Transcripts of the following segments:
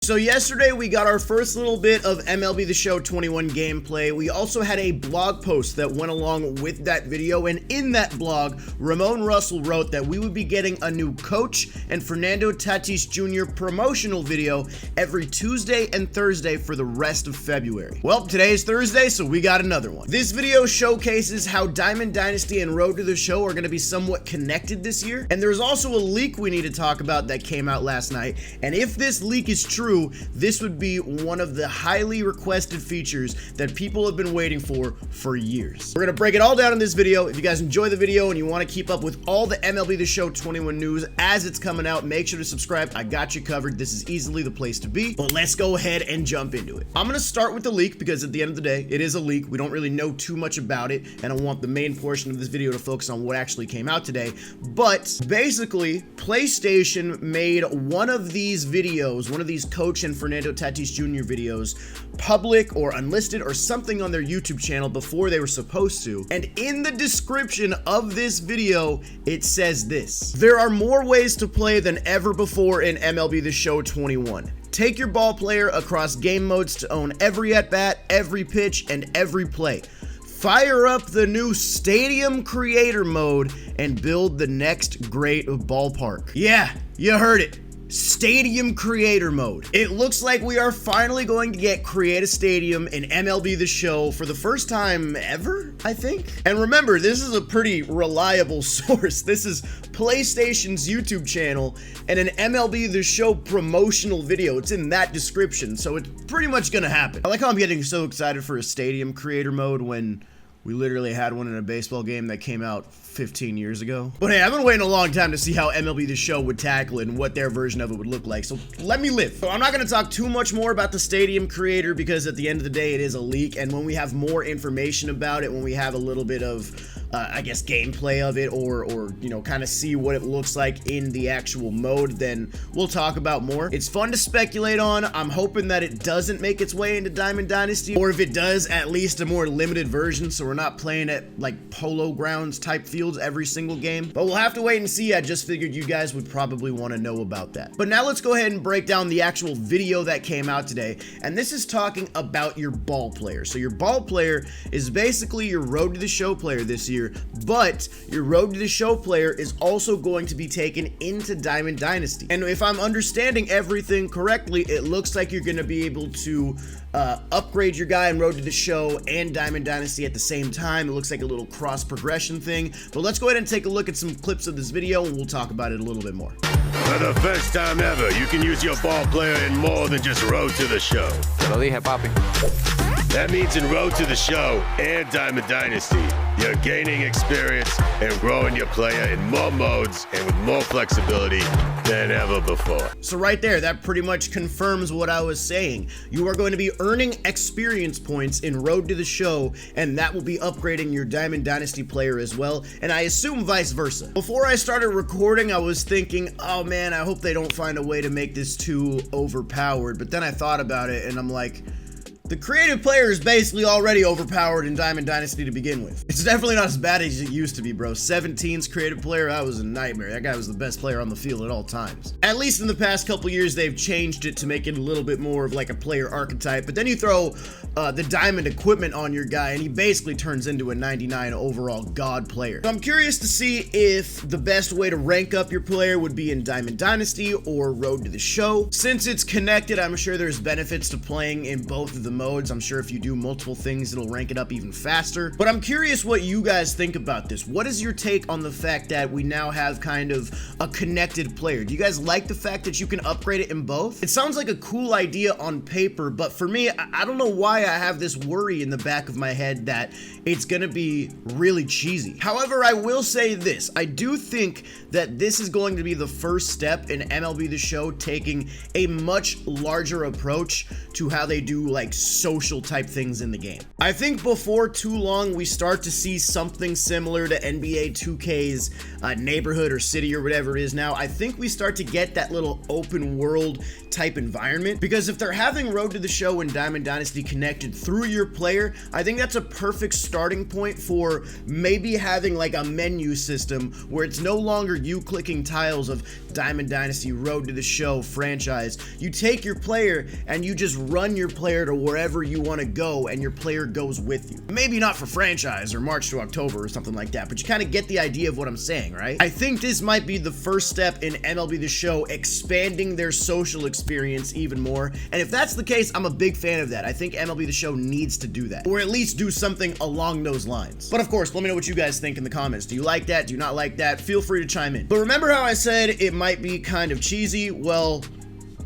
So yesterday we got our first little bit of MLB The Show 21 gameplay. We also had a blog post that went along with that video, and in that blog, Ramon Russell wrote that we would be getting a new coach and Fernando Tatis Jr. promotional video every Tuesday and Thursday for the rest of February. Well, today is Thursday, so we got another one. This video showcases how Diamond Dynasty and Road to the Show are going to be somewhat connected this year, and there's also a leak we need to talk about that came out last night, and if this leak is true, this would be one of the highly requested features that people have been waiting for years. We're gonna break it all down in this video. If you guys enjoy the video and you want to keep up with all the MLB The Show 21 news as it's coming out, make sure to subscribe. I got you covered. This is easily the place to be, but let's go ahead and jump into it. I'm gonna start with the leak because at the end of the day, it is a leak. We don't really know too much about it, and I want the main portion of this video to focus on what actually came out today. But basically, PlayStation made one of these videos, one of these coach and Fernando Tatis Jr. videos public or unlisted or something on their YouTube channel before they were supposed to. And in the description of this video, it says this: there are more ways to play than ever before in MLB The Show 21. Take your ball player across game modes to own every at-bat, every pitch, and every play. Fire up the new Stadium Creator mode and build the next great ballpark. Yeah, you heard it. Stadium Creator mode. It looks like we are finally going to get Create a Stadium in MLB The Show for the first time ever, I think. And remember, this is a pretty reliable source. This is PlayStation's YouTube channel and an MLB The Show promotional video. It's in that description, so it's pretty much gonna happen. I like how I'm getting so excited for a Stadium Creator mode when we literally had one in a baseball game that came out 15 years ago. But hey, I've been waiting a long time to see how MLB The Show would tackle it and what their version of it would look like, so let me live. So I'm not going to talk too much more about the Stadium Creator because at the end of the day, it is a leak, and when we have more information about it, when we have a little bit of, I guess, gameplay of it, or you know, kind of see what it looks like in the actual mode, then we'll talk about more. It's fun to speculate on. I'm hoping that it doesn't make its way into Diamond Dynasty, or if it does, at least a more limited version, so we're not playing at like polo grounds type fields every single game. But we'll have to wait and see. I just figured you guys would probably want to know about that. But now let's go ahead and break down the actual video that came out today, and this is talking about your ball player. So your ball player is basically your Road to the Show player this year, but your Road to the Show player is also going to be taken into Diamond Dynasty. And if I'm understanding everything correctly, it looks like you're going to be able to upgrade your guy in Road to the Show and Diamond Dynasty at the same time. It looks like a little cross progression thing. But let's go ahead and take a look at some clips of this video and we'll talk about it a little bit more. For the first time ever, you can use your ball player in more than just Road to the Show. Te lo dije, papi. That means in Road to the Show and Diamond Dynasty, you're gaining experience and growing your player in more modes and with more flexibility than ever before. So right there, that pretty much confirms what I was saying. You are going to be earning experience points in Road to the Show, and that will be upgrading your Diamond Dynasty player as well, and I assume vice versa. Before I started recording, I was thinking, oh man, I hope they don't find a way to make this too overpowered, but then I thought about it and I'm like, the creative player is basically already overpowered in Diamond Dynasty to begin with. It's definitely not as bad as it used to be, bro. 17's creative player, that was a nightmare. That guy was the best player on the field at all times. At least in the past couple years, they've changed it to make it a little bit more of like a player archetype, but then you throw the diamond equipment on your guy and he basically turns into a 99 overall god player. So I'm curious to see if the best way to rank up your player would be in Diamond Dynasty or Road to the Show. Since it's connected, I'm sure there's benefits to playing in both of the modes. I'm sure if you do multiple things, it'll rank it up even faster. But I'm curious what you guys think about this. What is your take on the fact that we now have kind of a connected player? Do you guys like the fact that you can upgrade it in both? It sounds like a cool idea on paper, but for me, I don't know why I have this worry in the back of my head that it's gonna be really cheesy. However, I will say this. I do think that this is going to be the first step in MLB The Show taking a much larger approach to how they do like social type things in the game. I think before too long we start to see something similar to NBA 2K's neighborhood or city or whatever it is now, I think we start to get that little open world type environment. Because if they're having Road to the Show and Diamond Dynasty connected through your player, I think that's a perfect starting point for maybe having like a menu system where it's no longer you clicking tiles of Diamond Dynasty, Road to the Show, franchise. You take your player and you just run your player to wherever you want to go, and your player goes with you. Maybe not for franchise or March to October or something like that, but you kind of get the idea of what I'm saying, right? I think this might be the first step in MLB The Show expanding their social experience even more, and if that's the case, I'm a big fan of that. I think MLB The Show needs to do that, or at least do something along those lines. But of course, let me know what you guys think in the comments. Do you like that? Do you not like that? Feel free to chime in. But remember how I said it might be kind of cheesy? Well,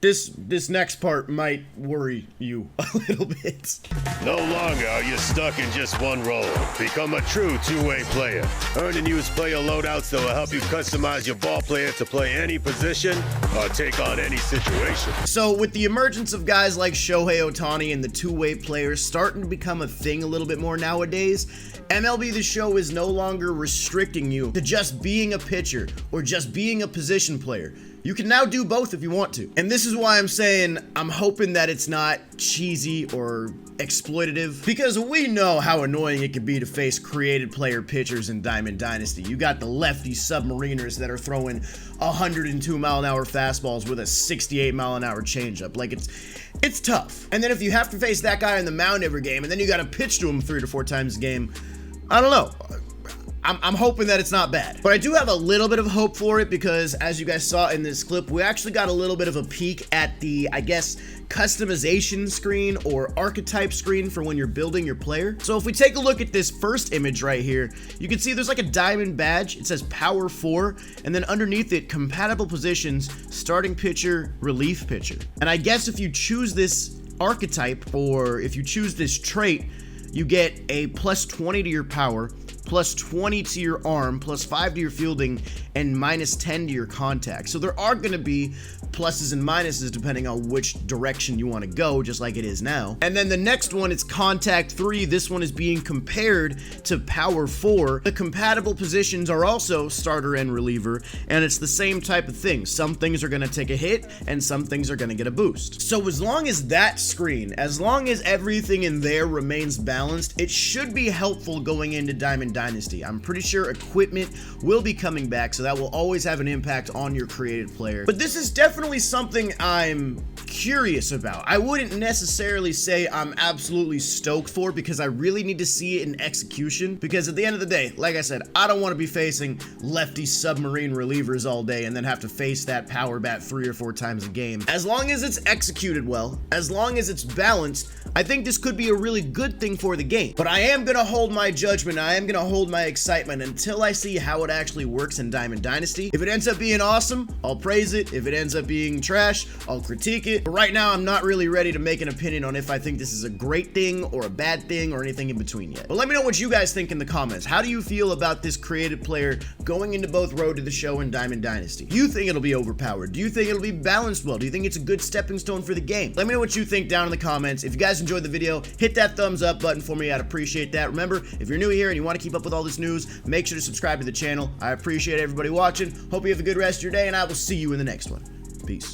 this next part might worry you a little bit. No longer are you stuck in just one role. Become a true two-way player. Earn and use player loadouts that will help you customize your ball player to play any position or take on any situation. So with the emergence of guys like Shohei Ohtani and the two-way players starting to become a thing a little bit more nowadays, MLB The Show is no longer restricting you to just being a pitcher or just being a position player. You can now do both if you want to. And this is why I'm saying I'm hoping that it's not cheesy or exploitative, because we know how annoying it can be to face created player pitchers in Diamond Dynasty. You got the lefty submariners that are throwing 102-mile-an-hour fastballs with a 68-mile-an-hour changeup. Like, it's tough. And then if you have to face that guy on the mound every game, and then you got to pitch to him 3 to 4 times a game, I don't know. I'm hoping that it's not bad. But I do have a little bit of hope for it, because as you guys saw in this clip, we actually got a little bit of a peek at the, I guess, customization screen or archetype screen for when you're building your player. So if we take a look at this first image right here, you can see there's like a diamond badge. It says Power 4, and then underneath it, compatible positions, starting pitcher, relief pitcher. And I guess if you choose this archetype, or if you choose this trait, you get a plus 20 to your power, plus 20 to your arm, plus 5 to your fielding, and minus 10 to your contact. So there are going to be pluses and minuses depending on which direction you want to go, just like it is now. And then the next one is Contact 3. This one is being compared to Power 4. The compatible positions are also starter and reliever, and it's the same type of thing. Some things are going to take a hit, and some things are going to get a boost. So as long as that screen, as long as everything in there remains balanced, it should be helpful going into Diamond Dynasty. I'm pretty sure equipment will be coming back, so that will always have an impact on your created player. But this is definitely something I'm curious about. I wouldn't necessarily say I'm absolutely stoked for, because I really need to see it in execution, because at the end of the day, like I said, I don't want to be facing lefty submarine relievers all day and then have to face that power bat 3 or 4 times a game. As long as it's executed well, as long as it's balanced, I think this could be a really good thing for the game. But I am going to hold my judgment, I am going to hold my excitement until I see how it actually works in Diamond Dynasty. If it ends up being awesome, I'll praise it. If it ends up being trash, I'll critique it. But right now, I'm not really ready to make an opinion on if I think this is a great thing or a bad thing or anything in between yet. But let me know what you guys think in the comments. How do you feel about this created player going into both Road to the Show and Diamond Dynasty? Do you think it'll be overpowered? Do you think it'll be balanced well? Do you think it's a good stepping stone for the game? Let me know what you think down in the comments. If you guys enjoyed the video, hit that thumbs up button for me. I'd appreciate that. Remember, if you're new here and you want to keep up with all this news, make sure to subscribe to the channel. I appreciate everybody watching. Hope you have a good rest of your day, and I will see you in the next one. Peace.